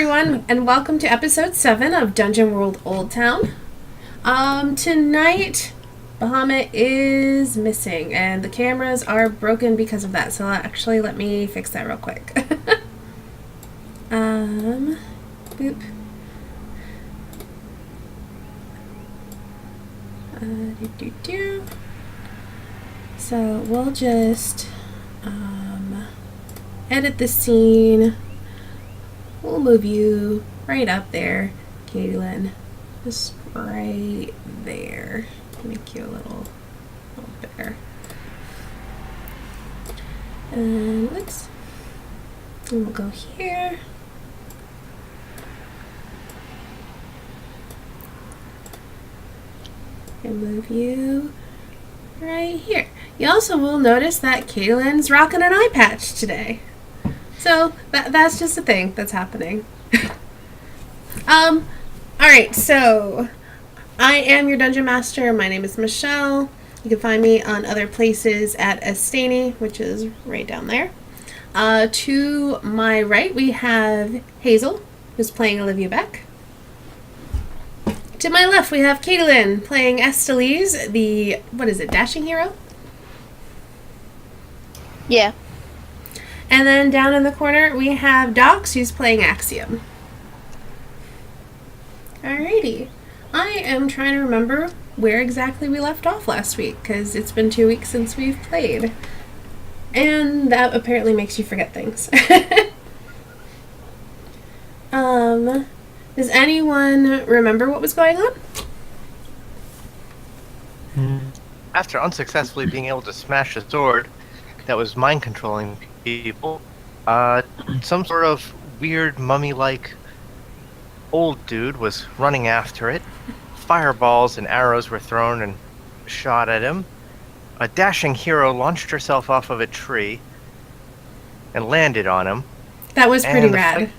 everyone, and welcome to episode 7 of Dungeon World Oldtown. Tonight, Buhamut is missing, and the cameras are broken because of that, so actually let me fix that real quick. Boop. So we'll just, edit the scene. We'll move you right up there, Catilyn. Just right there. Make you a little bigger. And let's. And we'll go here. And move you right here. You also will notice that Catilyn's rocking an eye patch today. So that's just a thing that's happening. Alright, so I am your Dungeon Master. My name is Michelle. You can find me on other places at Estany, which is right down there. To my right, we have Hazel, who's playing Olivia Beck. To my left, we have Catilyn playing Estelize, the, dashing hero? Yeah. And then down in the corner, we have Dox, who's playing Axiom. Alrighty. I am trying to remember where exactly we left off last week, because it's been 2 weeks since we've played. And that apparently makes you forget things. Does anyone remember what was going on? After unsuccessfully being able to smash a sword that was mind controlling people, some sort of weird mummy-like old dude was running after it. Fireballs and arrows were thrown and shot at him. A dashing hero launched herself off of a tree and landed on him. That was pretty rad.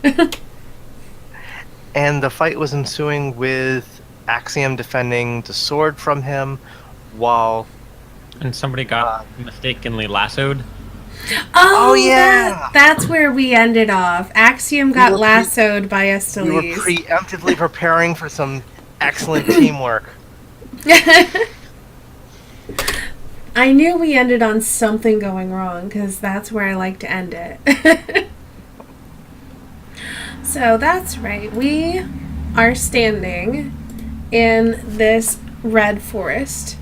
And the fight was ensuing with Axiom defending the sword from him while... And somebody got mistakenly lassoed. Oh, yeah! That's where we ended off. Axiom got lassoed by Estelize. We were preemptively preparing for some excellent teamwork. I knew we ended on something going wrong, because that's where I like to end it. So that's right. We are standing in this red forest,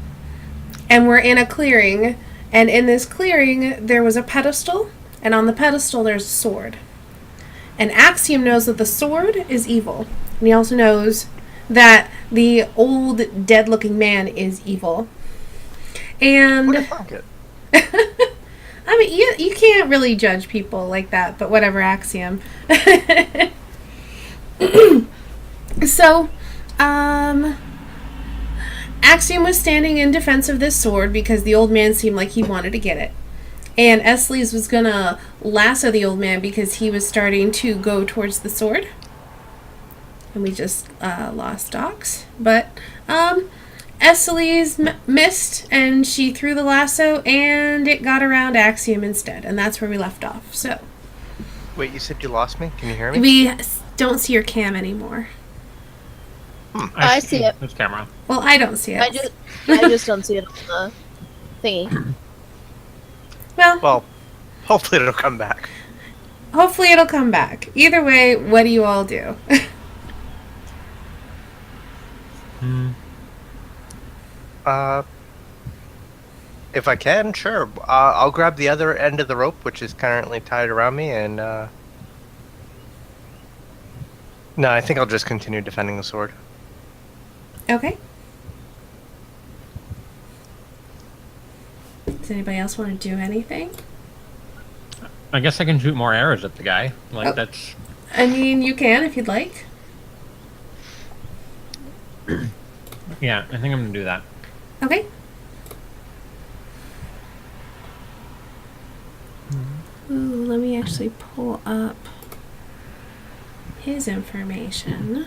and we're in a clearing. And in this clearing, there was a pedestal, and on the pedestal there's a sword. And Axiom knows that the sword is evil. And he also knows that the old, dead-looking man is evil. And I mean, you can't really judge people like that, but whatever, Axiom. So, Axiom was standing in defense of this sword because the old man seemed like he wanted to get it. And Estelize was gonna lasso the old man because he was starting to go towards the sword. And we just lost Dox. But Estelize missed, and she threw the lasso, and it got around Axiom instead. And that's where we left off. So. Wait, you said you lost me? Can you hear me? We don't see your cam anymore. I see it. This camera. Well, I don't see it. I just don't see it on the thingy. Well, hopefully it'll come back. Hopefully it'll come back. Either way, what do you all do? If I can, sure. I'll grab the other end of the rope, which is currently tied around me, and no, I think I'll just continue defending the sword. Okay. Does anybody else want to do anything? I guess I can shoot more arrows at the guy. That's... I mean, you can if you'd like. Yeah, I think I'm going to do that. Okay. Ooh, let me actually pull up his information.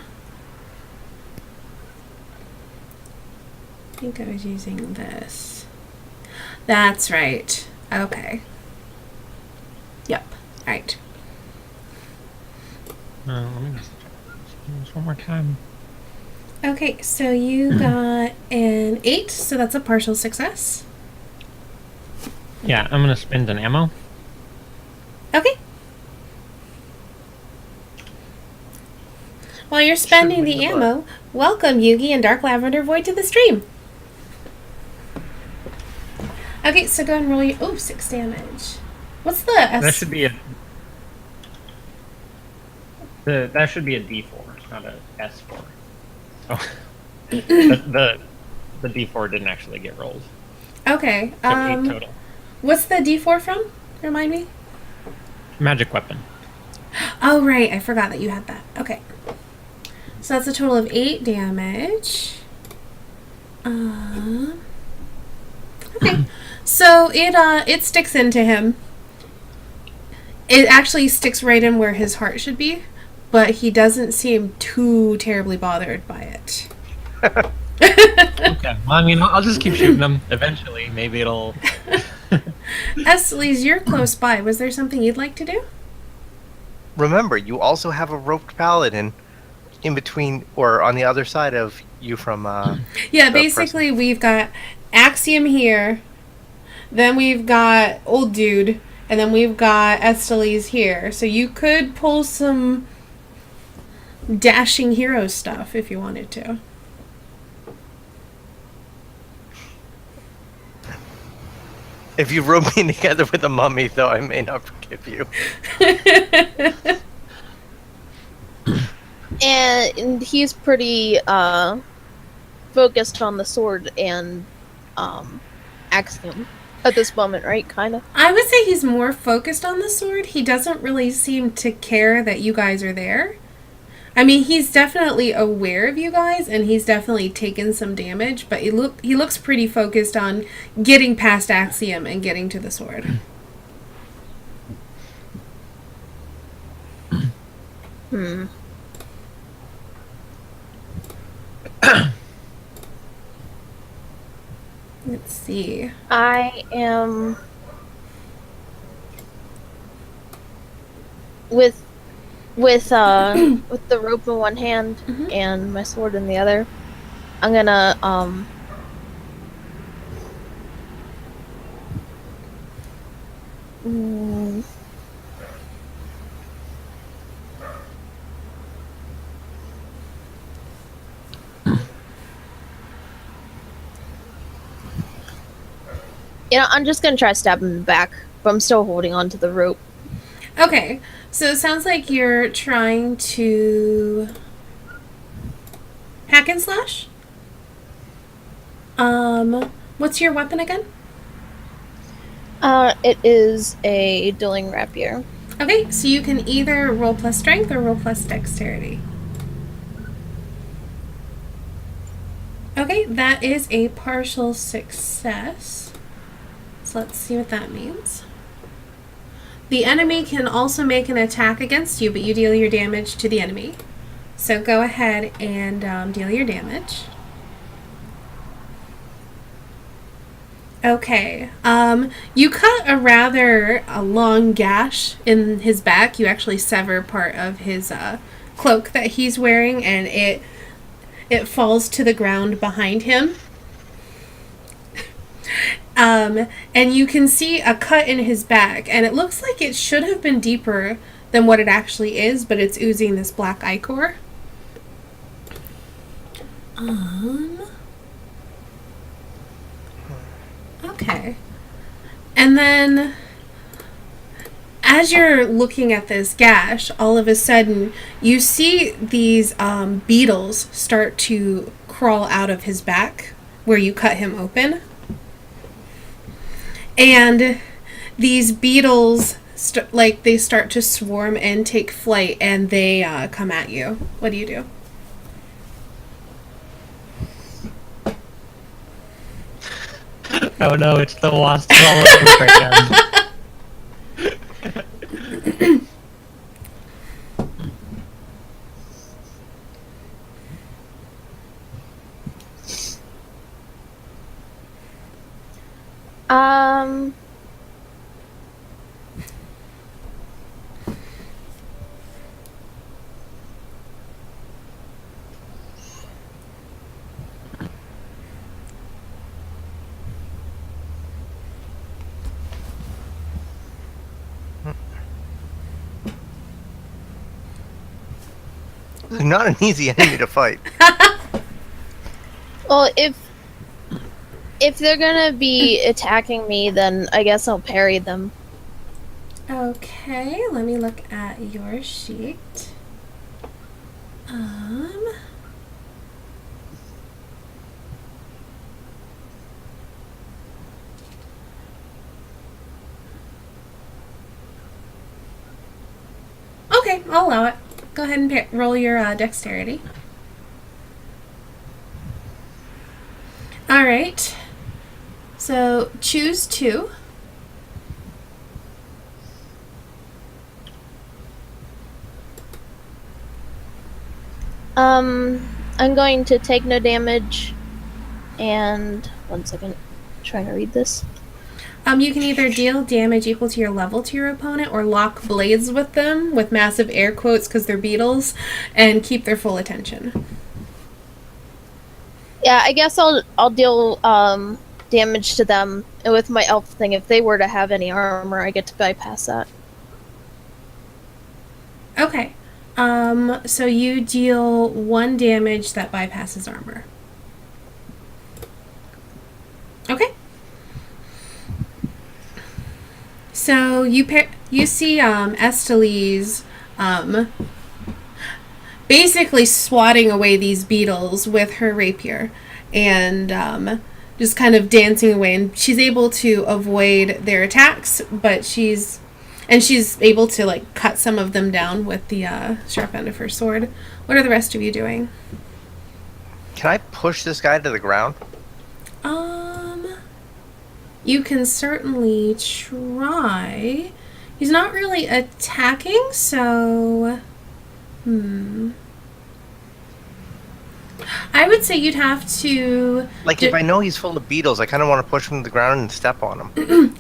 I think I was using this. That's right. Okay. Yep. Right. Let me just do this one more time. Okay, so you got an 8, so that's a partial success. Yeah, I'm gonna spend an ammo. Okay. While you're spending the ammo, welcome Yugi and Dark Lavender Void to the stream. Okay, so go and roll your 6 damage. What's the S? That should be a. That should be a D4, not a S4. Oh, the D4 didn't actually get rolled. Okay. So 8 total. What's the D4 from? Remind me. Magic weapon. Oh right, I forgot that you had that. Okay. So that's a total of 8 damage. Okay. So it sticks into him. It actually sticks right in where his heart should be, but he doesn't seem too terribly bothered by it. Okay. Well, I mean, I'll just keep shooting them. Eventually, maybe it'll. Estes, you're close by. Was there something you'd like to do? Remember, you also have a roped paladin in between or on the other side of you from. Yeah, basically we've got Axiom here, then we've got Old Dude, and then we've got Estes here. So you could pull some dashing hero stuff if you wanted to. If you rope me together with a mummy, though, I may not forgive you. And he's pretty focused on the sword and axiom at this moment, right? Kind of. I would say he's more focused on the sword. He doesn't really seem to care that you guys are there. I mean, he's definitely aware of you guys, and he's definitely taken some damage, but he looks pretty focused on getting past Axiom and getting to the sword. Let's see. I am with the rope in one hand and my sword in the other. I'm gonna I'm just gonna try to stab him in the back, but I'm still holding on to the rope. Okay, so it sounds like you're trying to hack and slash. What's your weapon again? It is a dueling rapier. Okay, so you can either roll plus strength or roll plus dexterity. Okay, that is a partial success. So let's see what that means. The enemy can also make an attack against you, but you deal your damage to the enemy. So go ahead and deal your damage. Okay. You cut a rather long gash in his back. You actually sever part of his cloak that he's wearing, and it falls to the ground behind him. And you can see a cut in his back, and it looks like it should have been deeper than what it actually is, but it's oozing this black ichor. Okay. And then, as you're looking at this gash, all of a sudden, you see these beetles start to crawl out of his back where you cut him open. And these beetles, they start to swarm and take flight, and they come at you. What do you do? Oh no, it's the wasps all over right Um, Not an easy enemy to fight. Well, if they're gonna be attacking me, then I guess I'll parry them. Okay, let me look at your sheet. Okay, I'll allow it. Go ahead and roll your dexterity. All right. So choose 2. I'm going to take no damage, and 1 second, trying to read this. You can either deal damage equal to your level to your opponent, or lock blades with them with massive air quotes because they're beetles, and keep their full attention. Yeah, I guess I'll deal damage to them, and with my elf thing, if they were to have any armor, I get to bypass that. Okay. So you deal 1 damage that bypasses armor. Okay. So you see Esteli's basically swatting away these beetles with her rapier, and just kind of dancing away, and she's able to avoid their attacks, but she's able to like cut some of them down with the sharp end of her sword. What are the rest of you doing? Can I push this guy to the ground? You can certainly try. He's not really attacking, so I would say you'd have to Like, if I know he's full of beetles, I kind of want to push him to the ground and step on him.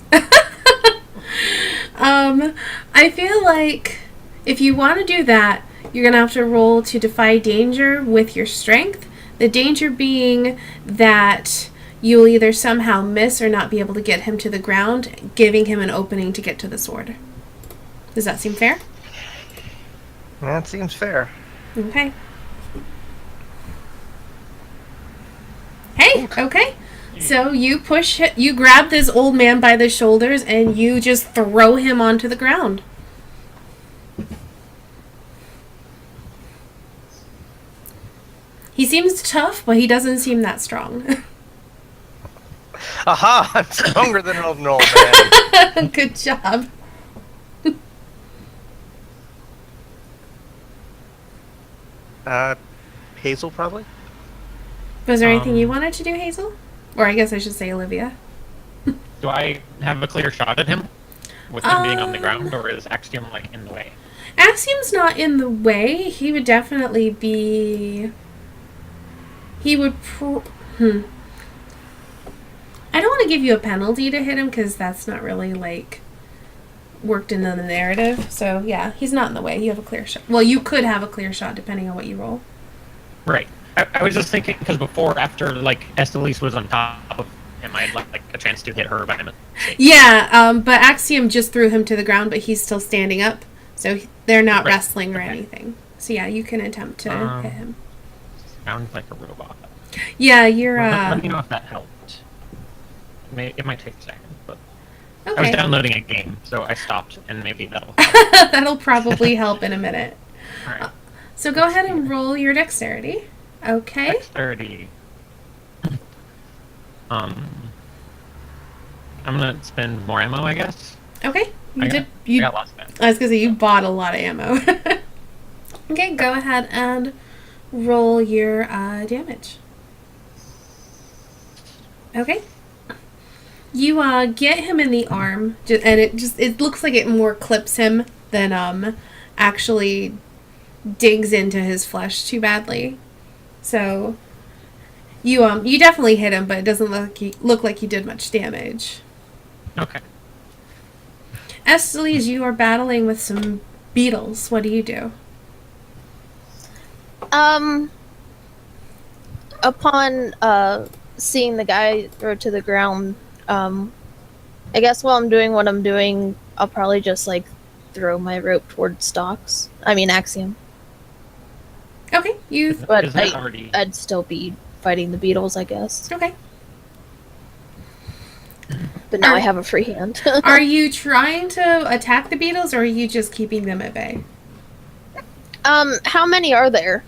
I feel like if you want to do that, you're going to have to roll to defy danger with your strength. The danger being that you'll either somehow miss or not be able to get him to the ground, giving him an opening to get to the sword. Does that seem fair? That seems fair. Okay. Hey, okay. So you grab this old man by the shoulders and you just throw him onto the ground. He seems tough, but he doesn't seem that strong. Aha! I'm stronger than an old man. Good job. Hazel, probably? Was there anything you wanted to do, Hazel? Or I guess I should say Olivia. Do I have a clear shot at him? With him being on the ground, or is Axiom, like, in the way? Axiom's not in the way. He would definitely be... He would... I don't want to give you a penalty to hit him, because that's not really, like, worked into the narrative. So, yeah, he's not in the way. You have a clear shot. Well, you could have a clear shot, depending on what you roll. Right. I was just thinking, because before, after, like, Estelise was on top of him, I had, like a chance to hit her by mistake. Yeah, but Axiom just threw him to the ground, but he's still standing up. So they're not Right. wrestling or anything. So, yeah, you can attempt to hit him. Sounds like a robot. Yeah, you're, Let me know if that helped. It might take a second, but... I was okay. downloading a game, so I stopped, and maybe that'll help. That'll probably help in a minute. Alright. So go ahead and roll your dexterity. Okay. Dexterity. I'm gonna spend more ammo, I guess. Okay. I got lots of ammo. I was gonna say you bought a lot of ammo. Okay, go ahead and roll your damage. Okay. You get him in the arm, and it looks like it more clips him than actually digs into his flesh too badly. So you definitely hit him, but it doesn't look like you did much damage. Okay. Estelise, you are battling with some beetles. What do you do? Upon seeing the guy throw to the ground, I guess while I'm doing what I'm doing, I'll probably just like throw my rope towards Axiom. You've But Is that already? I'd still be fighting the beetles, I guess. okay. But now Are- I have a free hand. Are you trying to attack the beetles, or are you just keeping them at bay? How many are there?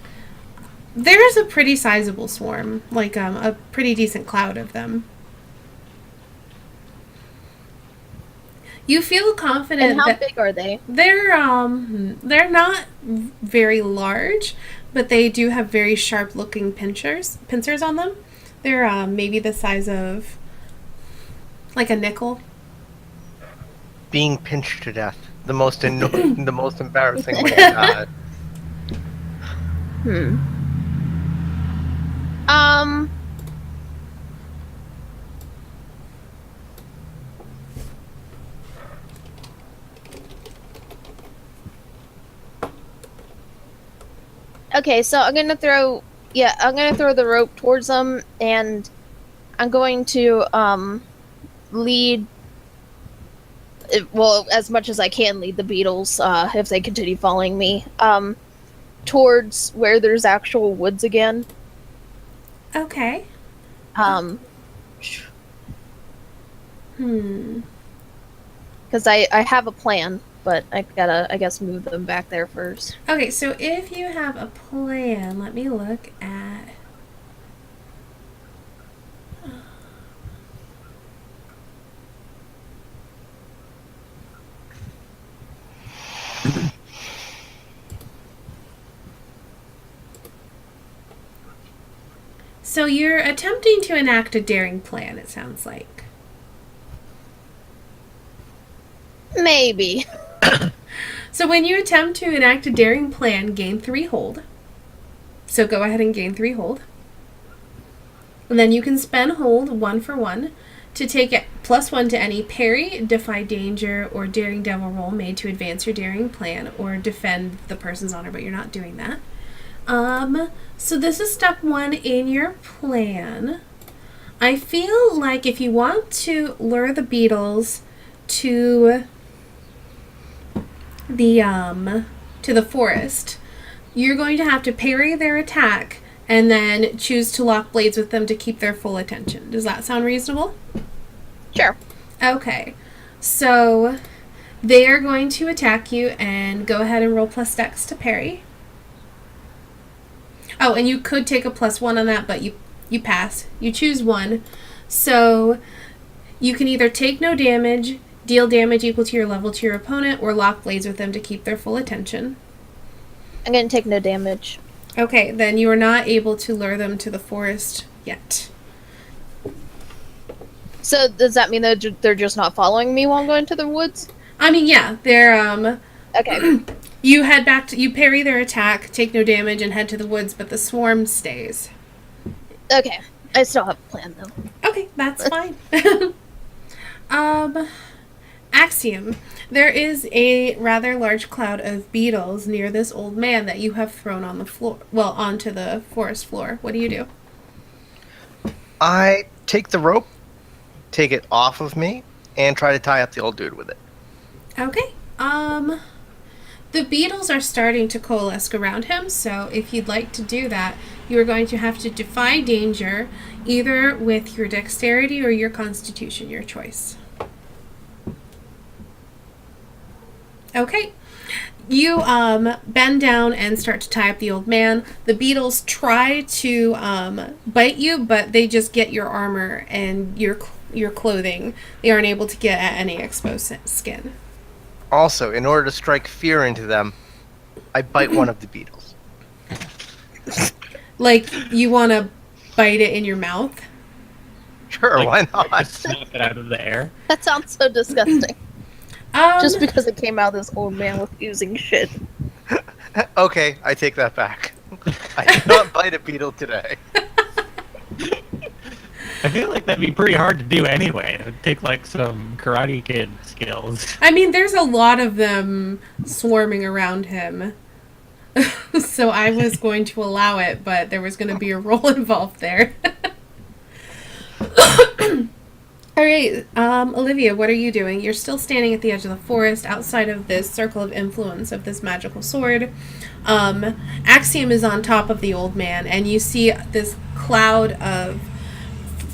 There's a pretty sizable swarm, like a pretty decent cloud of them. You feel confident And how that big are they? they're not very large, but they do have very sharp looking pincers on them. They're maybe the size of like a nickel. Being pinched to death. The most the most embarrassing way to die. Okay, so I'm gonna throw the rope towards them, and I'm going to lead. Well, as much as I can lead the beetles, if they continue following me, towards where there's actual woods again. Okay. Because I have a plan, but I gotta, I guess, move them back there first. Okay, so if you have a plan, let me look at. So you're attempting to enact a daring plan, it sounds like. Maybe. So when you attempt to enact a daring plan, gain 3 hold. So go ahead and gain 3 hold. And then you can spend hold 1 for 1 to take it +1 to any parry, defy danger, or daring devil roll made to advance your daring plan or defend the person's honor, but you're not doing that. So this is step 1 in your plan. I feel like if you want to lure the beetles to the forest, you're going to have to parry their attack and then choose to lock blades with them to keep their full attention. Does that sound reasonable? Sure. Okay. So they are going to attack you, and go ahead and roll plus dex to parry. Oh, and you could take a +1 on that, but you pass. You choose 1. So you can either take no damage, deal damage equal to your level to your opponent, or lock blades with them to keep their full attention. I'm gonna take no damage. Okay, then you are not able to lure them to the forest yet. So does that mean that they're just not following me while I'm going to the woods? I mean, yeah, they're Okay. you head back to, you parry their attack, take no damage, and head to the woods, but the swarm stays. Okay. I still have a plan though. Okay, that's fine. Axiom. There is a rather large cloud of beetles near this old man that you have thrown on the floor, well, onto the forest floor. What do? I take the rope, take it off of me, and try to tie up the old dude with it. Okay. The beetles are starting to coalesce around him, so if you'd like to do that, you are going to have to defy danger, either with your dexterity or your constitution, your choice. Okay. You bend down and start to tie up the old man. The beetles try to bite you, but they just get your armor and your clothing. They aren't able to get at any exposed skin. Also, in order to strike fear into them, I bite one of the beetles. Like, you want to bite it in your mouth? Sure, why not? Just snap it out of the air. That sounds so disgusting. Just because it came out of this old man with oozing shit. Okay, I take that back. I did not bite a beetle today. I feel like that'd be pretty hard to do anyway. It would take like some Karate Kid skills. I mean, there's a lot of them swarming around him. So I was going to allow it, but there was going to be a roll involved there. All right, Olivia, what are you doing? You're still standing at the edge of the forest outside of this circle of influence of this magical sword. Axiom is on top of the old man, and you see this cloud of...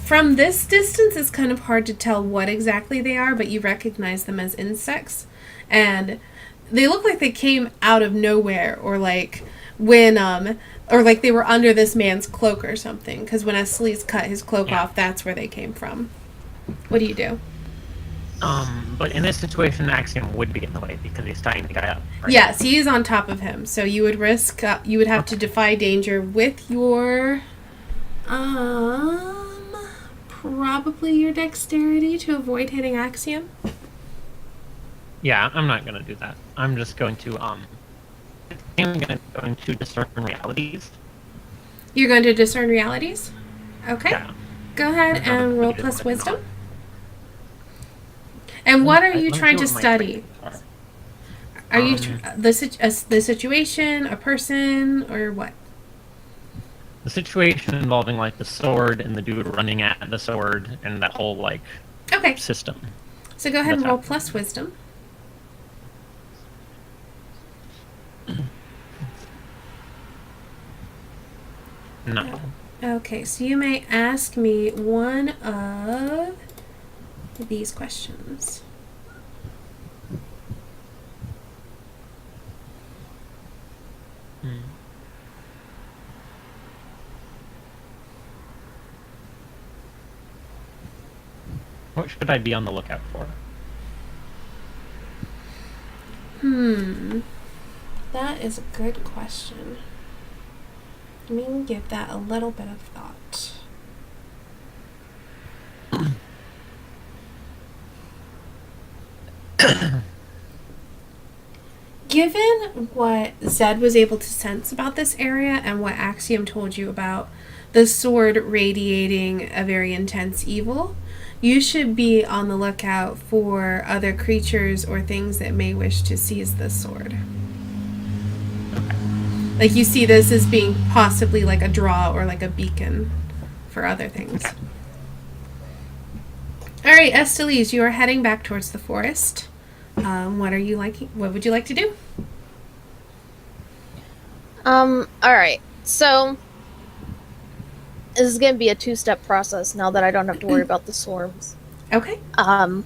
From this distance, it's kind of hard to tell what exactly they are, but you recognize them as insects. And they look like they came out of nowhere, or like when... or like they were under this man's cloak or something, because when Aslees cut his cloak off, that's where they came from. What do you do? But in this situation, Axiom would be in the way because he's tying the guy up. Right? Yes, he is on top of him, so you would risk... you would have to defy danger with your... probably your dexterity to avoid hitting Axiom. Yeah, I'm not gonna do that. I'm just going to going to discern realities. You're going to discern realities? Okay. Yeah. Go ahead and roll plus wisdom. And what are you trying to study? Are you the situation, a person, or what? The situation involving like the sword and the dude running at the sword and that whole like system. So go ahead and roll plus wisdom. No. Okay, so you may ask me one of these questions. What should I be on the lookout for? That is a good question. Let me give that a little bit of thought. Given what Zed was able to sense about this area and what Axiom told you about the sword radiating a very intense evil, you should be on the lookout for other creatures or things that may wish to seize this sword. Like, you see this as being possibly like a draw or like a beacon for other things. Okay. Alright, Estelise, you are heading back towards the forest. What would you like to do? Alright. So this is gonna be a two-step process now that I don't have to worry about the swarms. Okay. I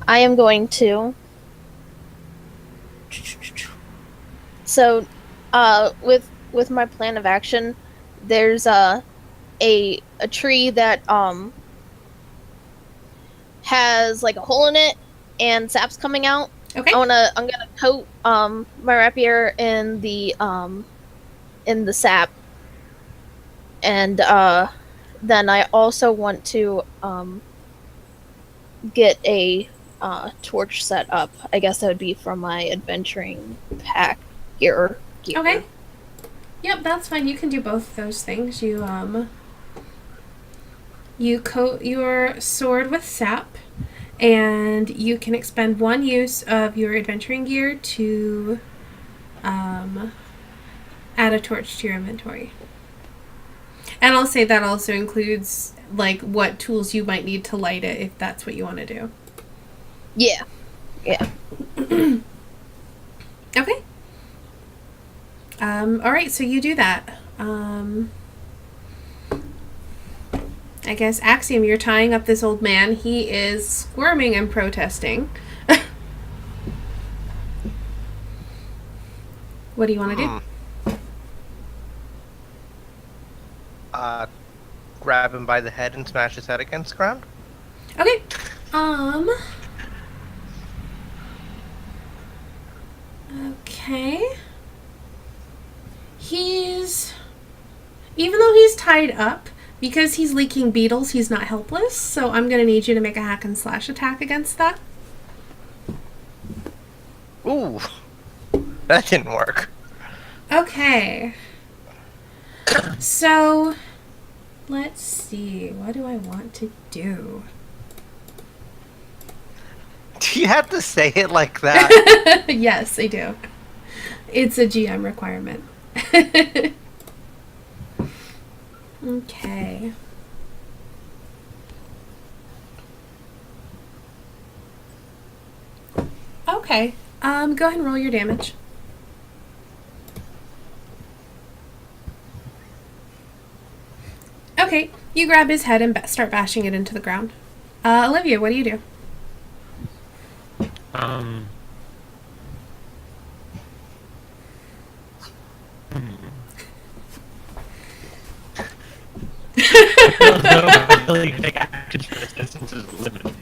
am going to... So, with my plan of action, there's a tree that has like a hole in it and sap's coming out. Okay. I'm gonna coat my rapier in the sap, and then I also want to get a torch set up. I guess that would be from my adventuring pack gear. Okay. Yep, that's fine. You can do both of those things. You coat your sword with sap, and you can expend one use of your adventuring gear to add a torch to your inventory. And I'll say that also includes like what tools you might need to light it if that's what you want to do. Yeah. Okay. Alright, so you do that. I guess, Axiom, you're tying up this old man. He is squirming and protesting. What do you want to do? Grab him by the head and smash his head against the ground? Okay. Okay. Even though he's tied up, because he's leaking beetles, he's not helpless, so I'm going to need you to make a hack and slash attack against that. Ooh. That didn't work. Okay. So, let's see. What do I want to do? Do you have to say it like that? Yes, I do. It's a GM requirement. Okay. Okay. Go ahead and roll your damage. Okay, you grab his head and start bashing it into the ground. Olivia, what do you do? My ability to take actions for this distance is limited.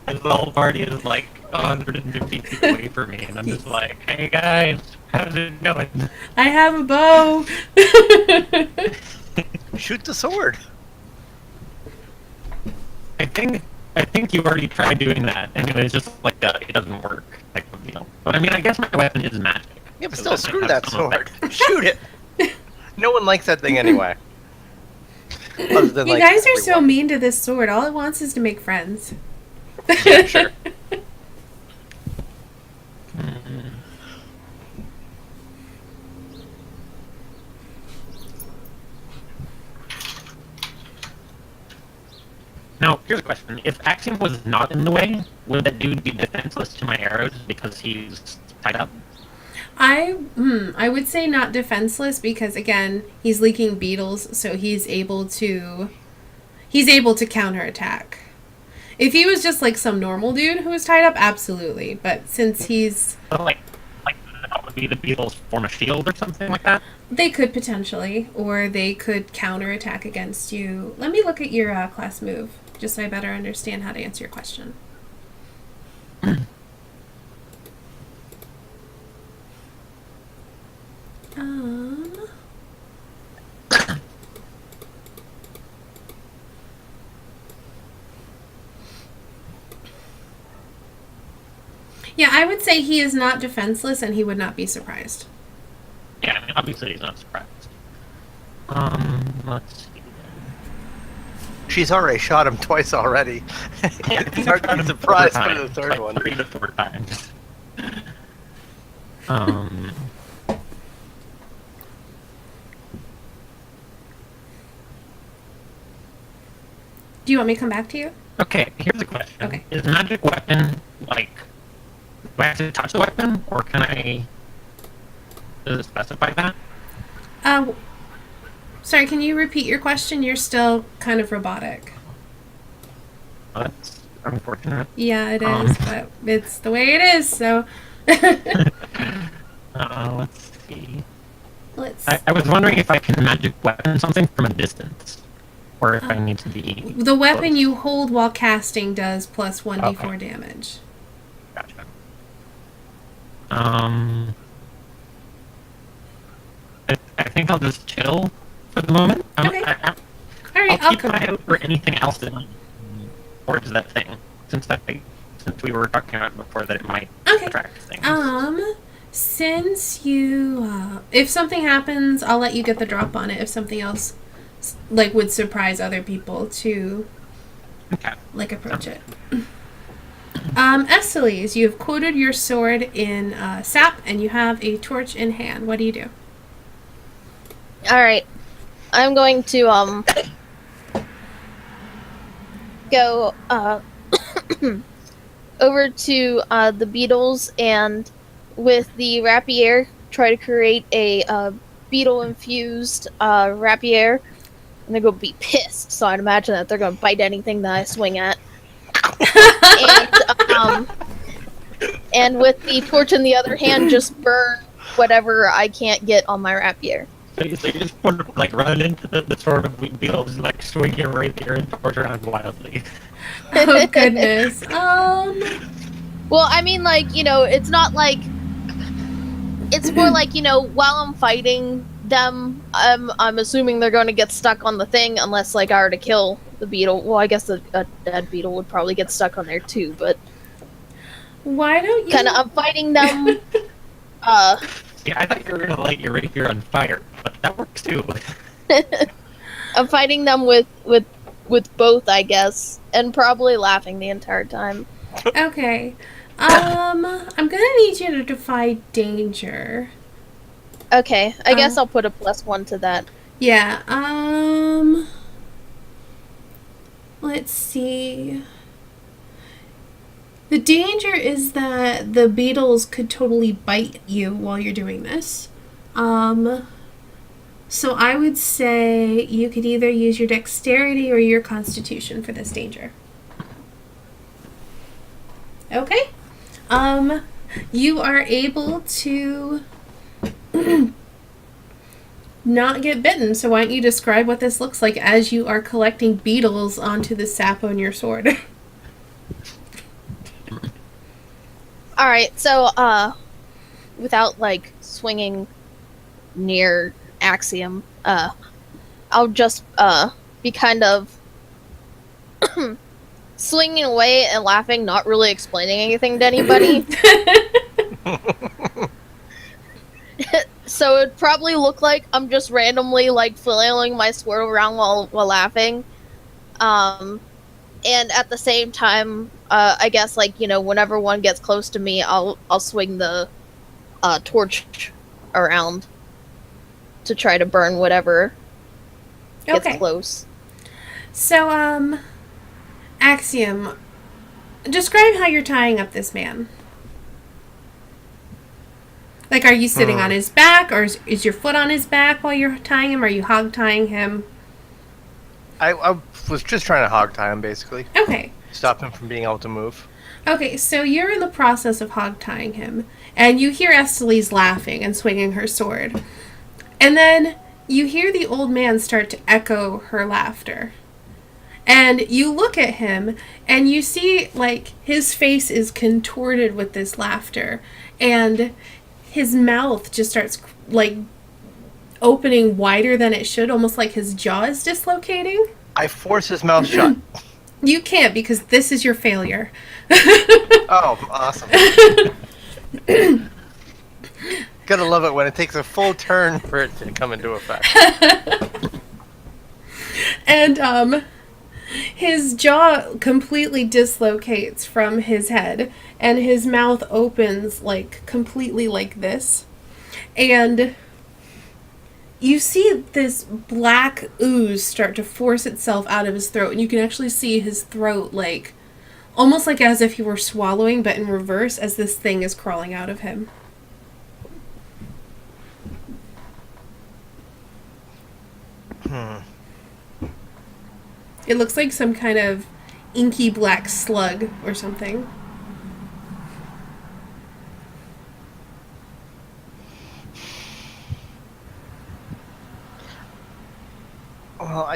And the whole party is like 150 feet away from me, and I'm just like, hey guys, how's it going? I have a bow. Shoot the sword. I think you already tried doing that, and it was just like, it doesn't work. Like, you know. But I mean, I guess my weapon is magic. Yeah, but so still, that screw might that have some sword. effect. Shoot it. No one likes that thing anyway. Other than, You like, guys are so everyone. mean to this sword. All it wants is to make friends. Yeah, sure. Now, here's a question. If Axiom was not in the way, would that dude be defenseless to my arrows because he's tied up? I would say not defenseless because again, he's leaking beetles, so he's able to counterattack. If he was just like some normal dude who was tied up, absolutely. But since he's So, like that would be the beetles form a shield or something like that? they could potentially, or they could counterattack against you. Let me look at your class move, just so I better understand how to answer your question. Yeah, I would say he is not defenseless and he would not be surprised. Yeah, I mean, obviously he's not surprised. Let's see. She's already shot him twice already. It's hard to be surprised by the third one. 3 to 4 times. Do you want me to come back to you? Okay, here's a question. Okay. Is magic weapon, like, do I have to touch the weapon, or can I... Does it specify that? Sorry, can you repeat your question? You're still kind of robotic. Oh, that's unfortunate. Yeah, it is, but it's the way it is, so... Let's see. I was wondering if I can magic weapon something from a distance, or if I need to be... The weapon close. you hold while casting does plus 1d4 Okay. damage. Gotcha. I think I'll just chill for the moment. Okay. I'll Alright, keep an eye out for anything else that towards that thing, since we were talking about before that it might Okay. attract things. Since you, if something happens, I'll let you get the drop on it. If something else, like, would surprise other people to, Okay. like, approach it. Estelles, you have quoted your sword in sap, and you have a torch in hand. What do you do? Alright. I'm going to, go, over to, the beetles and with the rapier try to create a, beetle-infused, rapier. And they're going to be pissed, so I'd imagine that they're going to bite anything that I swing at. And with the torch in the other hand, just burn whatever I can't get on my rapier. So you just want to like run into the sort of beetles, like swing your rapier and torch around wildly. Oh, goodness. Well, I mean, like, you know, it's not like... It's more like, you know, while I'm fighting them, I'm assuming they're going to get stuck on the thing unless, like, I were to kill the beetle. Well, I guess a dead beetle would probably get stuck on there, too, but... Why don't you... I'm fighting them... Yeah, I thought you were gonna light your rapier on fire, but that works too. I'm fighting them with both, I guess, and probably laughing the entire time. Okay. I'm gonna need you to defy danger. Okay, I guess I'll put a +1 to that. Yeah, let's see. The danger is that the beetles could totally bite you while you're doing this. So I would say you could either use your dexterity or your constitution for this danger. Okay. You are able to not get bitten, so why don't you describe what this looks like as you are collecting beetles onto the sap on your sword? Alright, so, without, like, swinging near Axiom, I'll just, be kind of swinging away and laughing, not really explaining anything to anybody. So it'd probably look like I'm just randomly, like, flailing my sword around while laughing. And at the same time, I guess, like, you know, whenever one gets close to me, I'll swing the torch around to try to burn whatever gets close. So, Axiom, describe how you're tying up this man. Like, are you sitting on his back, or is your foot on his back while you're tying him? Are you hog tying him? I was just trying to hog tie him, basically. Okay. Stop him from being able to move. Okay, so you're in the process of hog tying him, and you hear Estelise laughing and swinging her sword. And then you hear the old man start to echo her laughter. And you look at him, and you see, like, his face is contorted with this laughter. And his mouth just starts, like, opening wider than it should, almost like his jaw is dislocating. I force his mouth shut. You can't, because this is your failure. Oh, awesome. Gotta love it when it takes a full turn for it to come into effect. And, his jaw completely dislocates from his head, and his mouth opens, like, completely like this. And you see this black ooze start to force itself out of his throat, and you can actually see his throat, like, almost like as if he were swallowing, but in reverse, as this thing is crawling out of him. It looks like some kind of inky black slug or something. Well,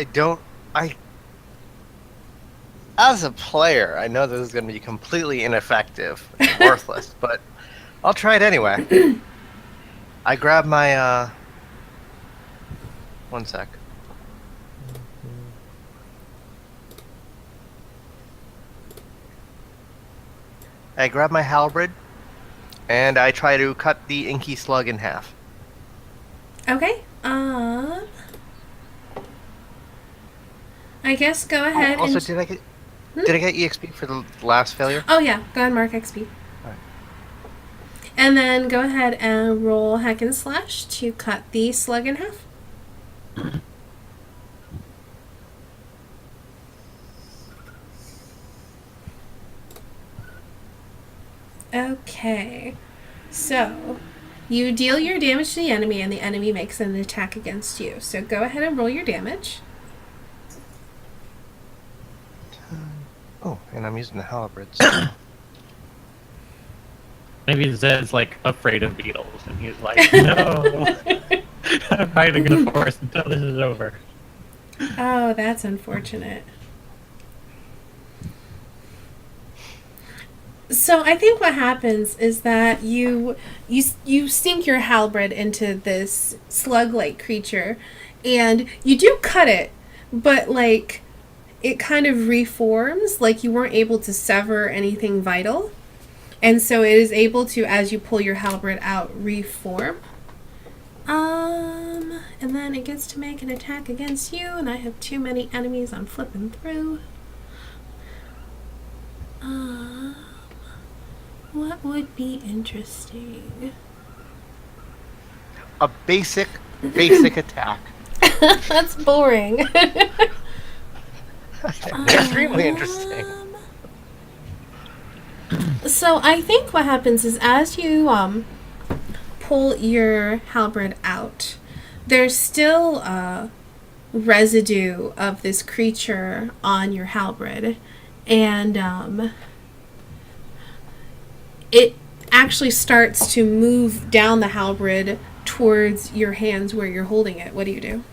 as a player, I know this is going to be completely ineffective and worthless, but I'll try it anyway. I grab my, one sec. I grab my halberd, and I try to cut the inky slug in half. Okay, I guess go ahead Also, and... did I get EXP for the last failure? Oh yeah, go ahead and mark XP. Alright. And then go ahead and roll hack and slash to cut the slug in half. Okay, so you deal your damage to the enemy, and the enemy makes an attack against you. So go ahead and roll your damage. Oh, and I'm using the halberds. Maybe Zed's like afraid of beetles, and he's like, "No, I'm hiding in the forest until this is over." Oh, that's unfortunate. So I think what happens is that you sink your halberd into this slug-like creature, and you do cut it, but like it kind of reforms, like you weren't able to sever anything vital, and so it is able to, as you pull your halberd out, reform. And then it gets to make an attack against you, and I have too many enemies I'm flipping through. What would be interesting? A basic attack. That's boring. Extremely interesting. So I think what happens is as you pull your halberd out, there's still residue of this creature on your halberd, and it actually starts to move down the halberd towards your hands where you're holding it. What do you do?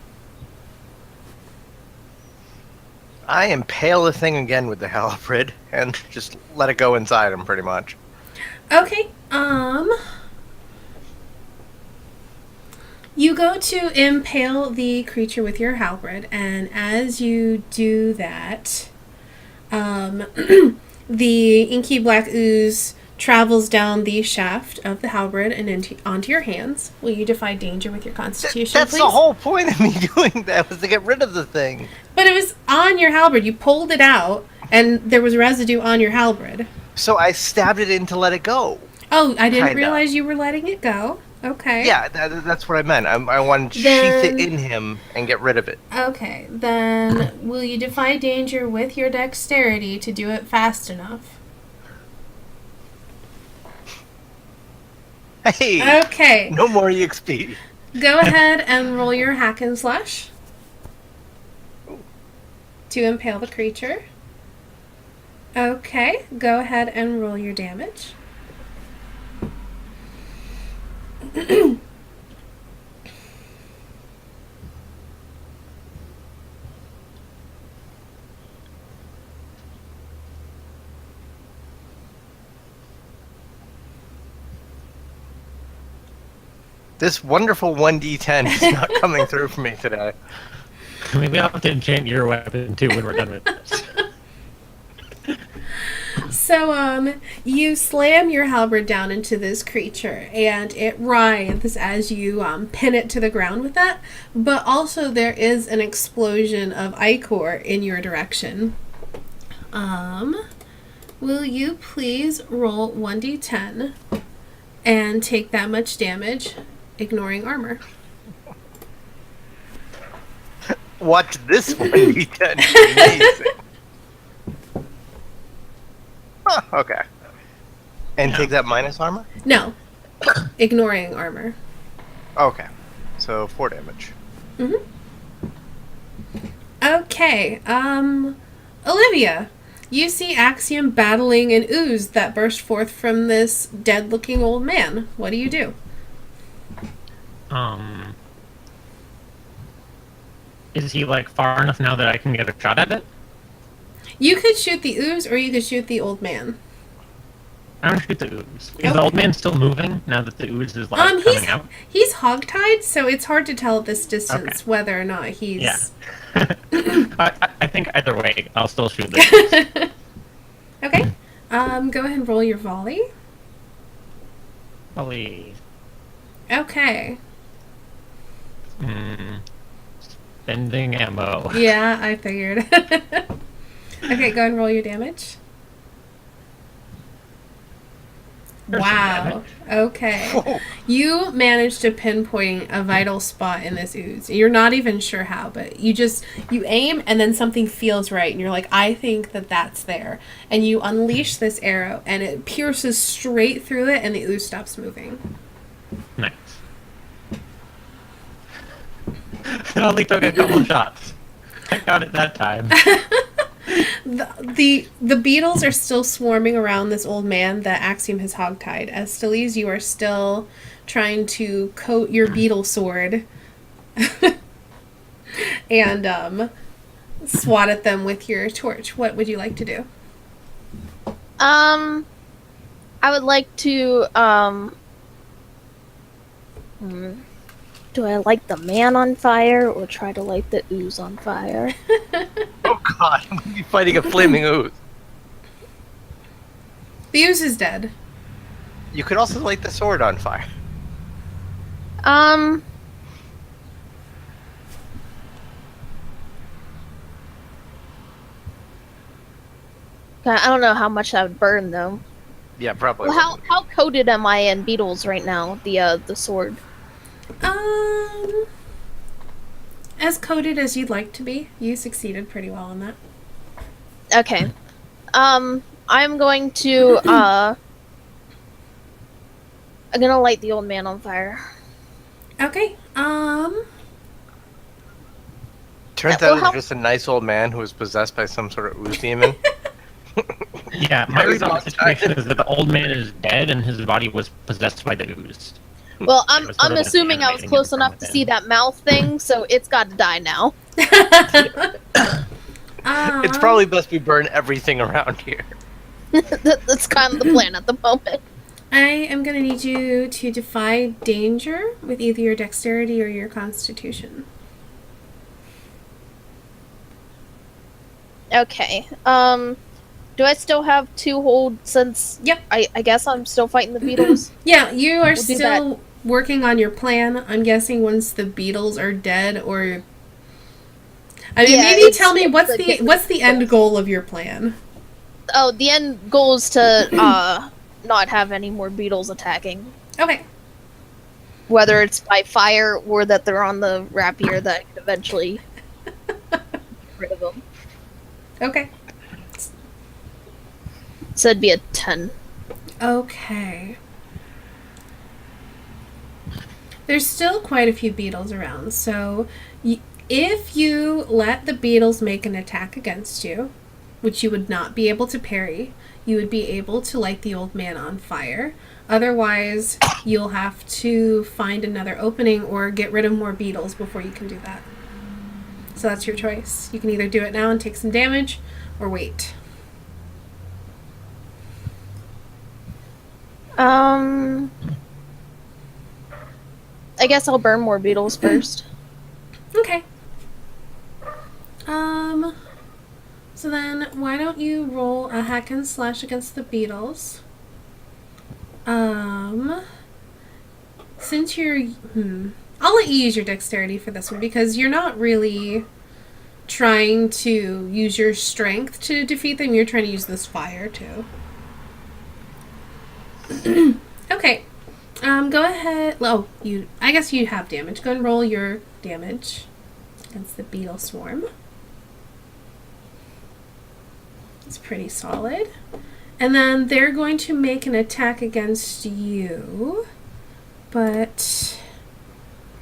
I impale the thing again with the halberd and just let it go inside him, pretty much. Okay, you go to impale the creature with your halberd, and as you do that, the inky black ooze travels down the shaft of the halberd and onto your hands. Will you defy danger with your constitution, That's please? the whole point of me doing that, was to get rid of the thing. But it was on your halberd. You pulled it out, and there was residue on your halberd. So I stabbed it in to let it go. Oh, I didn't Kinda. realize you were letting it go. Okay. Yeah, that's what I meant. I wanted to sheath it in him and get rid of it. Okay, then will you defy danger with your dexterity to do it fast enough? Hey! Okay. No more EXP. Go ahead and roll your hack and slash to impale the creature. Okay, go ahead and roll your damage. This wonderful 1d10 is not coming through for me today. Maybe I'll have to enchant your weapon too when we're done with this. So, you slam your halberd down into this creature, and it writhes as you pin it to the ground with that. But also, there is an explosion of ichor in your direction. Will you please roll 1d10 and take that much damage, ignoring armor? Watch this 1d10. It's amazing. Huh, okay. And take that minus armor? No, ignoring armor. Okay. So 4 damage. Okay, Olivia, you see Axiom battling an ooze that burst forth from this dead-looking old man. What do you do? Is he like far enough now that I can get a shot at it? You could shoot the ooze, or you could shoot the old man. I'm gonna shoot the ooze. Is the old man still moving now that the ooze is like coming out? He's hogtied, so it's hard to tell at this distance Okay. whether or not he's... Yeah. I think either way, I'll still shoot the ooze. Okay. Go ahead and roll your volley. Probably. Okay. Spending ammo. Yeah, I figured. Okay, go ahead and roll your damage. There's some Wow. damage. Okay. Whoa. You managed to pinpoint a vital spot in this ooze. You're not even sure how, but you aim and then something feels right and you're like, I think that that's there. And you unleash this arrow and it pierces straight through it and the ooze stops moving. Nice. It only took a couple shots. I got it that time. The beetles are still swarming around this old man that Axiom has hogtied. As Stellise, you are still trying to coat your beetle sword and swat at them with your torch. What would you like to do? I would like to, do I light the man on fire or try to light the ooze on fire? Oh god, I'm gonna be fighting a flaming ooze. The ooze is dead. You could also light the sword on fire. I don't know how much that would burn though. Yeah, probably. Well, how coated am I in beetles right now? The sword. As coated as you'd like to be. You succeeded pretty well on that. Okay. I'm going to I'm gonna light the old man on fire. Okay. Turns out it was just a nice old man who was possessed by some sort of ooze demon. Yeah, my read on the situation is that the old man is dead and his body was possessed by the ooze. Well, It was sort I'm of assuming I was animating close him from enough to within. see that mouth thing, so it's got to die now. It's probably best we burn everything around here. That's kind of the plan at the moment. I am going to need you to defy danger with either your dexterity or your constitution. Okay. Do I still have 2 hold since? Yep. I guess I'm still fighting the beetles. Yeah, you are We'll do still working on your plan. I'm guessing once the beetles are dead, or I mean, Yeah, maybe it's- tell me it's what's a the different end goal of your plan? Oh, the end goal is to not have any more beetles attacking. Okay. Whether it's by fire or that they're on the rapier that I could eventually get rid of them. Okay. So it'd be a 10. Okay. There's still quite a few beetles around, so if you let the beetles make an attack against you, which you would not be able to parry, you would be able to light the old man on fire. Otherwise, you'll have to find another opening or get rid of more beetles before you can do that. So that's your choice. You can either do it now and take some damage, or wait. I guess I'll burn more beetles first. Okay. So then, why don't you roll a hack and slash against the beetles? Since you're, I'll let you use your dexterity for this one because you're not really trying to use your strength to defeat them. You're trying to use this fire too. Okay. Go ahead. Oh, I guess you have damage. Go and roll your damage against the beetle swarm. It's pretty solid. And then they're going to make an attack against you. But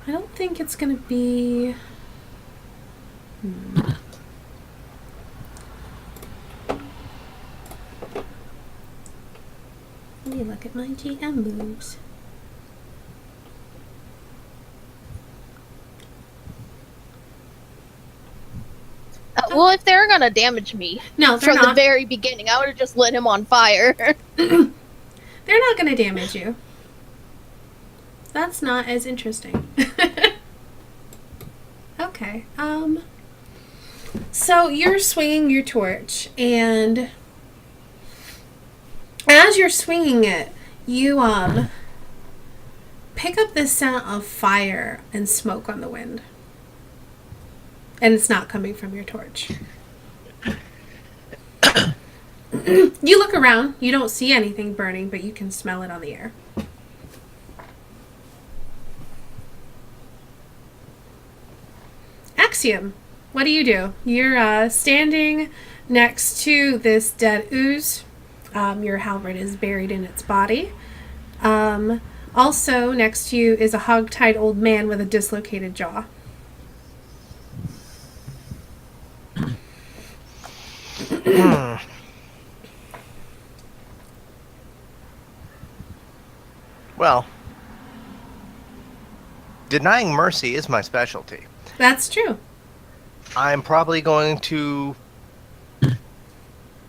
I don't think it's going to be... Let me look at my GM moves. Well, if they're gonna damage me No, they're from the not. very beginning, I would have just lit him on fire. They're not going to damage you. That's not as interesting. Okay. So you're swinging your torch, and as you're swinging it, you pick up the scent of fire and smoke on the wind. And it's not coming from your torch. You look around. You don't see anything burning, but you can smell it on the air. Axiom, what do? You're standing next to this dead ooze. Your halberd is buried in its body. Also, next to you is a hog-tied old man with a dislocated jaw. Well, denying mercy is my specialty. That's true. I'm probably going to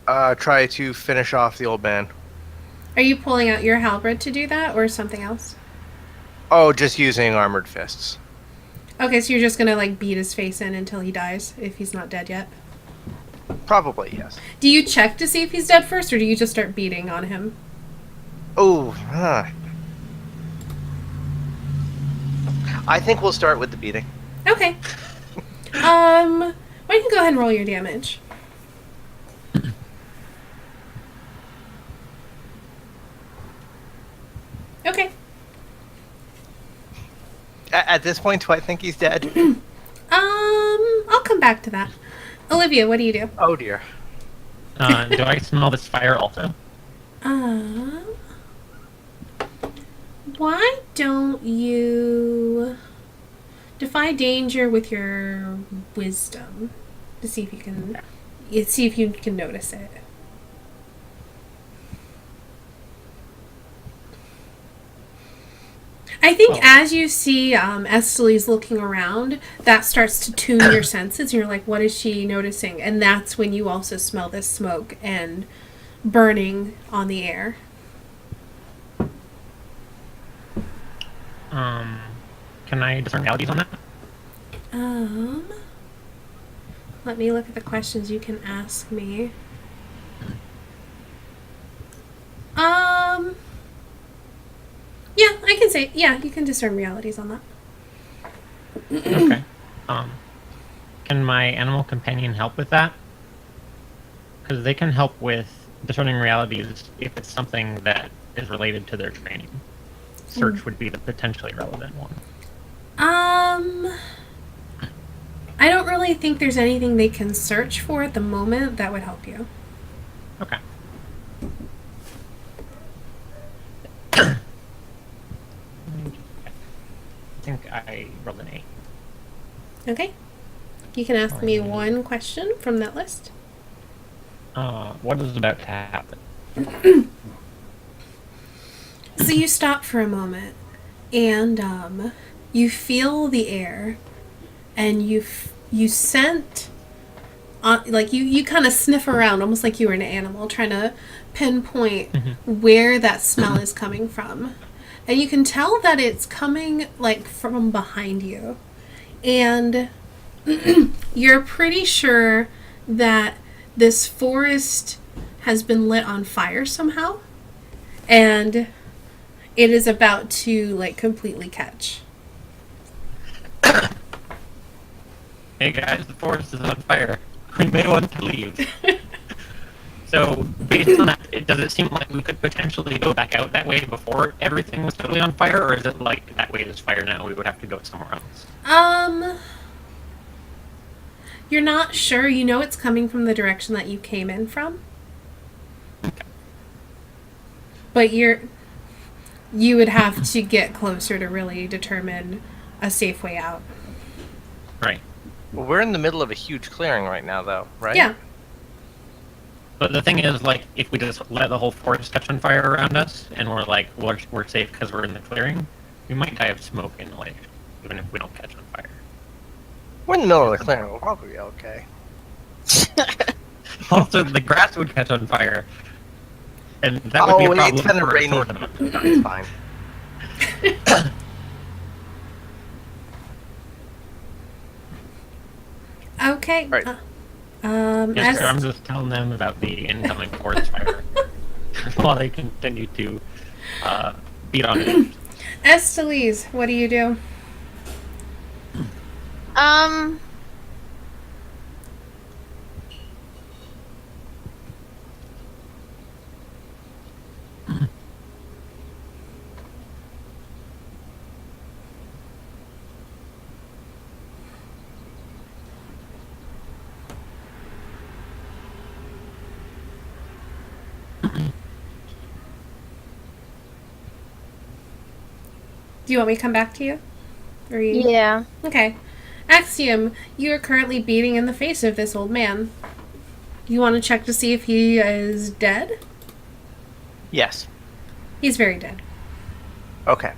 try to finish off the old man. Are you pulling out your halberd to do that, or something else? Oh, just using armored fists. Okay, so you're just gonna, like, beat his face in until he dies, if he's not dead yet? Probably, yes. Do you check to see if he's dead first, or do you just start beating on him? Oh, I think we'll start with the beating. Okay. Why don't you go ahead and roll your damage? Okay. At this point, do I think he's dead? I'll come back to that. Olivia, what do you do? Oh dear. Do I smell this fire also? Why don't you defy danger with your wisdom to see if you can notice it. I think as you see Estely's looking around, that starts to tune your senses. You're like, what is she noticing? And that's when you also smell this smoke and burning on the air. Can I discern realities on that? Let me look at the questions you can ask me. Yeah, I can say, yeah, you can discern realities on that. Okay. Can my animal companion help with that? Because they can help with discerning realities if it's something that is related to their training. Search would be the potentially relevant one. I don't really think there's anything they can search for at the moment that would help you. Okay. I think I rolled an 8. Okay. You can ask me one question from that list. What is about to happen? So you stop for a moment, and you feel the air, and you scent, like you kind of sniff around, almost like you were an animal, trying to pinpoint where that smell is coming from. And you can tell that it's coming, like, from behind you. And you're pretty sure that this forest has been lit on fire somehow. And it is about to, like, completely catch. Hey guys, the forest is on fire. We may want to leave. So, based on that, does it seem like we could potentially go back out that way before everything was totally on fire, or is it like that way is fire now, we would have to go somewhere else? You're not sure. You know it's coming from the direction that you came in from. Okay. But you would have to get closer to really determine a safe way out. Right. Well, we're in the middle of a huge clearing right now, though, right? Yeah. But the thing is, like, if we just let the whole forest catch on fire around us, and we're like, we're safe because we're in the clearing, we might die of smoke inhalation, even if we don't catch on fire. We're in the middle of the clearing. We'll probably be okay. Also, the grass would catch on fire, and that would be a problem. It's been for a raining. tournament. It's fine. Okay. Right. Yes, sir, I'm just telling them about the incoming forest fire while they continue to beat on it. Estely's, what do you do? Do you want me to come back to you? Or you? Yeah. Okay. Axiom, you are currently beating in the face of this old man. You want to check to see if he is dead? Yes. He's very dead. Okay.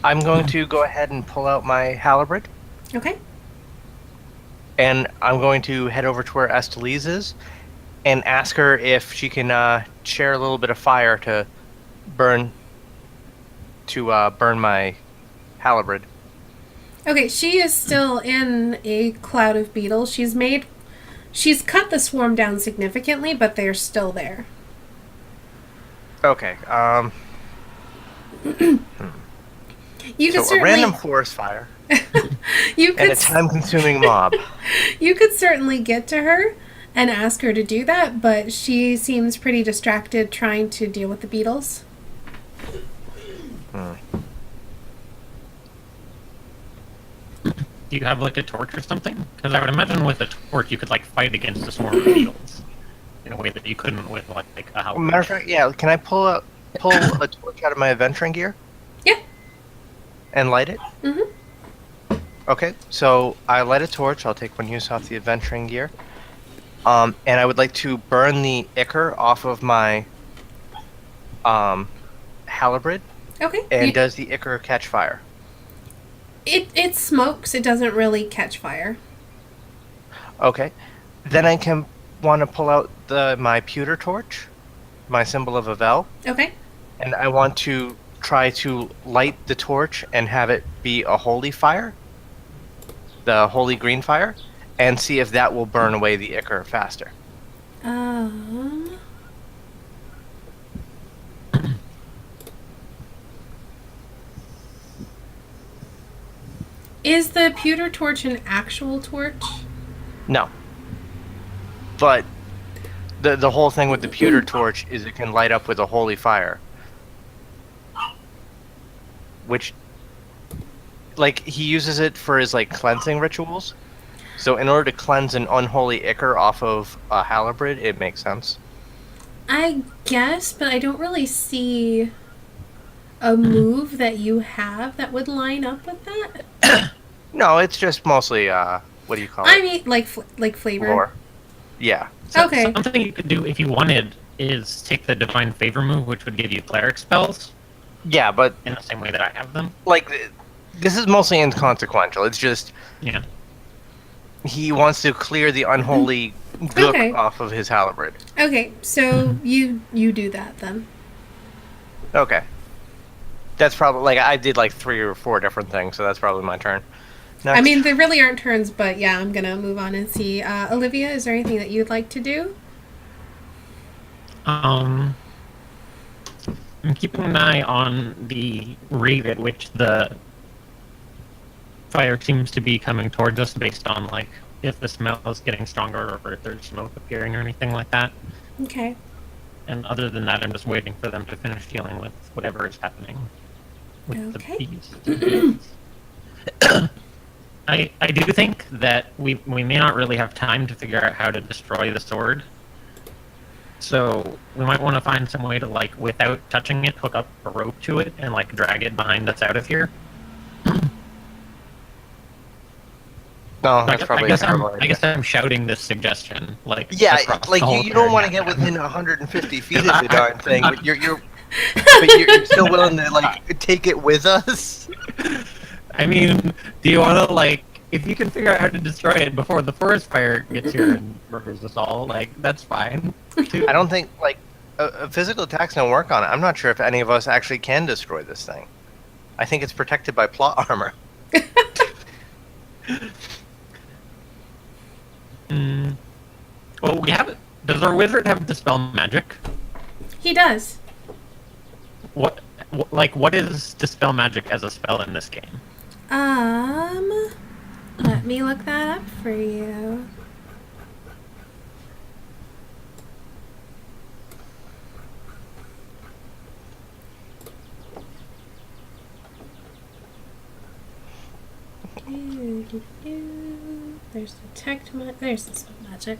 I'm going to go ahead and pull out my halberd, Okay. and I'm going to head over to where Estely's is and ask her if she can share a little bit of fire to burn my halberd. Okay, she is still in a cloud of beetles. She's cut the swarm down significantly, but they're still there. Okay. You could So a random certainly forest fire you and could a time-consuming mob. you could certainly get to her and ask her to do that, but she seems pretty distracted trying to deal with the beetles. Do you have, like, a torch or something? Because I would imagine with a torch you could, like, fight against a swarm of beetles in a way that you couldn't with, like a halberd. Matter of fact, yeah. Can I pull a torch out of my adventuring gear? Yeah, and light it? Mm-hmm. Okay, so I light a torch. I'll take one use off the adventuring gear. And I would like to burn the ichor off of my halberd. Okay. And does the ichor catch fire? It smokes. It doesn't really catch fire. Okay. Then I can want to pull out my pewter torch, my symbol of Avel, Okay. and I want to try to light the torch and have it be a holy fire, the holy green fire, and see if that will burn away the ichor faster. Is the pewter torch an actual torch? No. But the whole thing with the pewter torch is it can light up with a holy fire. Which, like, he uses it for his, like, cleansing rituals. So in order to cleanse an unholy ichor off of a halberd, it makes sense. I guess, but I don't really see a move that you have that would line up with that. No, it's just mostly, what do you call it? I mean, like flavor. Lore. Yeah. Okay. Something you could do if you wanted is take the Divine Favor move, which would give you cleric spells Yeah, but, in the same way that I have them. like, this is mostly inconsequential. It's just, Yeah. he wants to clear the unholy gook Okay. off of his halberd. Okay, so you do that then. Okay. That's probably, like, I did, like, 3 or 4 different things, so that's probably my turn. Next. I mean, there really aren't turns, but yeah, I'm gonna move on and see. Olivia, is there anything that you'd like to do? I'm keeping an eye on the rate at which the fire seems to be coming towards us based on, like, if the smell is getting stronger or if there's smoke appearing or anything like that. Okay. And other than that, I'm just waiting for them to finish dealing with whatever is happening with Okay. the bees. I do think that we may not really have time to figure out how to destroy the sword. So we might want to find some way to, like, without touching it, hook up a rope to it and, like, drag it behind us out of here. No, that's probably a terrible I idea. guess I'm shouting this suggestion, like, Yeah, across like, the whole you don't want to area. get within 150 feet of the darn thing, but you're still willing to, like, take it with us? I mean, do you want to, like, if you can figure out how to destroy it before the forest fire gets here and murders us all, like, that's fine. Too. I don't think, like, a physical attacks don't work on it. I'm not sure if any of us actually can destroy this thing. I think it's protected by plot armor. Well, we have. Does our wizard have dispel magic? He does. What is dispel magic as a spell in this game? Let me look that up for you. There's there's the spell magic.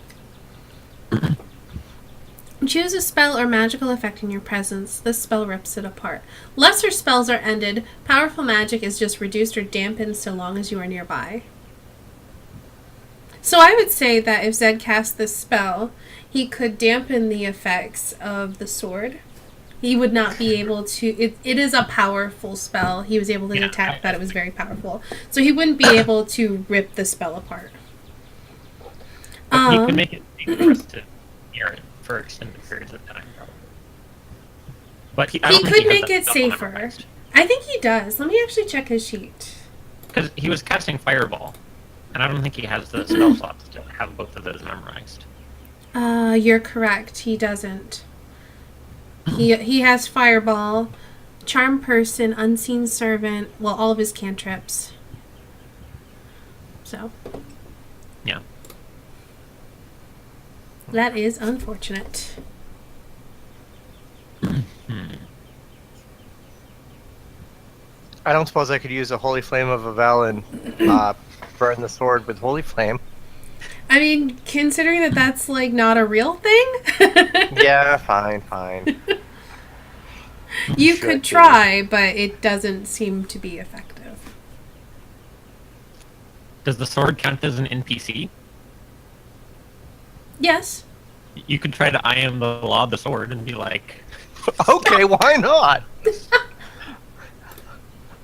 Choose a spell or magical effect in your presence. This spell rips it apart. Lesser spells are ended. Powerful magic is just reduced or dampened so long as you are nearby. So I would say that if Zed cast this spell, he could dampen the effects of the sword. He would not be able to... It is a powerful spell. He was able to detect that it was very powerful. So he wouldn't be able to rip the spell apart. He could make it dangerous to hear it for extended periods of time, probably. But he could make it safer. I think he does. Let me actually check his sheet. Because he was casting Fireball, and I don't think he has the spell slots to have both of those memorized. You're correct. He doesn't. He has Fireball, Charm Person, Unseen Servant, well, all of his cantrips. So. Yeah. That is unfortunate. I don't suppose I could use a Holy Flame of Avel and burn the sword with Holy Flame. I mean, considering that that's, like, not a real thing? Yeah, fine. You Should could be. try, but it doesn't seem to be effective. Does the sword count as an NPC? Yes. You could try to I am the law of the sword and be like, Okay, why not?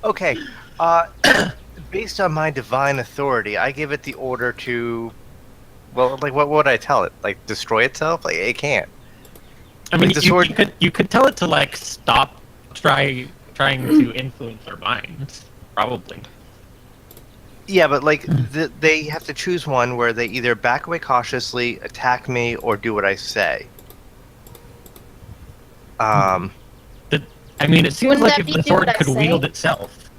Okay, based on my divine authority, I give it the order to, well, like, what would I tell it? Like, destroy itself? Like, it can't. I mean, Like, the sword- you could tell it to like stop trying to influence our minds, probably. Yeah, but like, they have to choose one where they either back away cautiously, attack me, or do what I say. I mean, it seems Wouldn't like that if be the do what sword I could say? wield itself.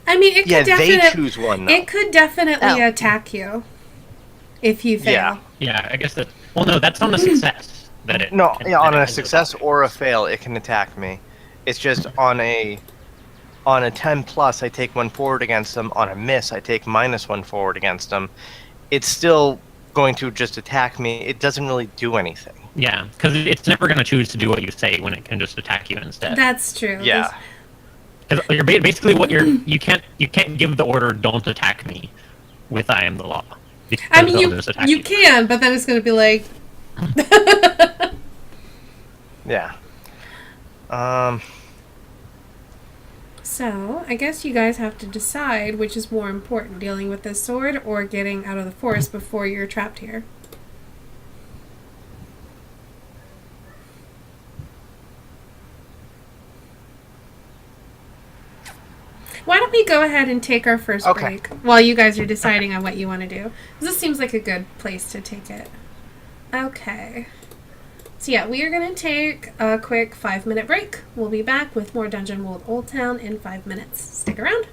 I mean, it could Yeah, they definitely choose one, though. it could definitely Oh. attack you if you fail. Yeah. Yeah, I guess that. Well, no, that's on a success. That it. No, can- yeah, on that it a can success attack. or a fail, it can attack me. It's just on a 10 plus, I take one forward against them. On a miss, I take -1 forward against them. It's still going to just attack me. It doesn't really do anything. Yeah, because it's never going to choose to do what you say when it can just attack you instead. That's true. Yeah. Because you're basically you can't give the order "Don't attack me" with "I am the law." because I mean, they'll just attack you can, but then it's going to be like. Yeah. So, I guess you guys have to decide which is more important, dealing with this sword or getting out of the forest before you're trapped here. Why don't we go ahead and take our first Okay. break while you guys are deciding on what you want to do? This seems like a good place to take it. Okay. So yeah, we are going to take a quick 5-minute break. We'll be back with more Dungeon World Oldtown in 5 minutes. Stick around.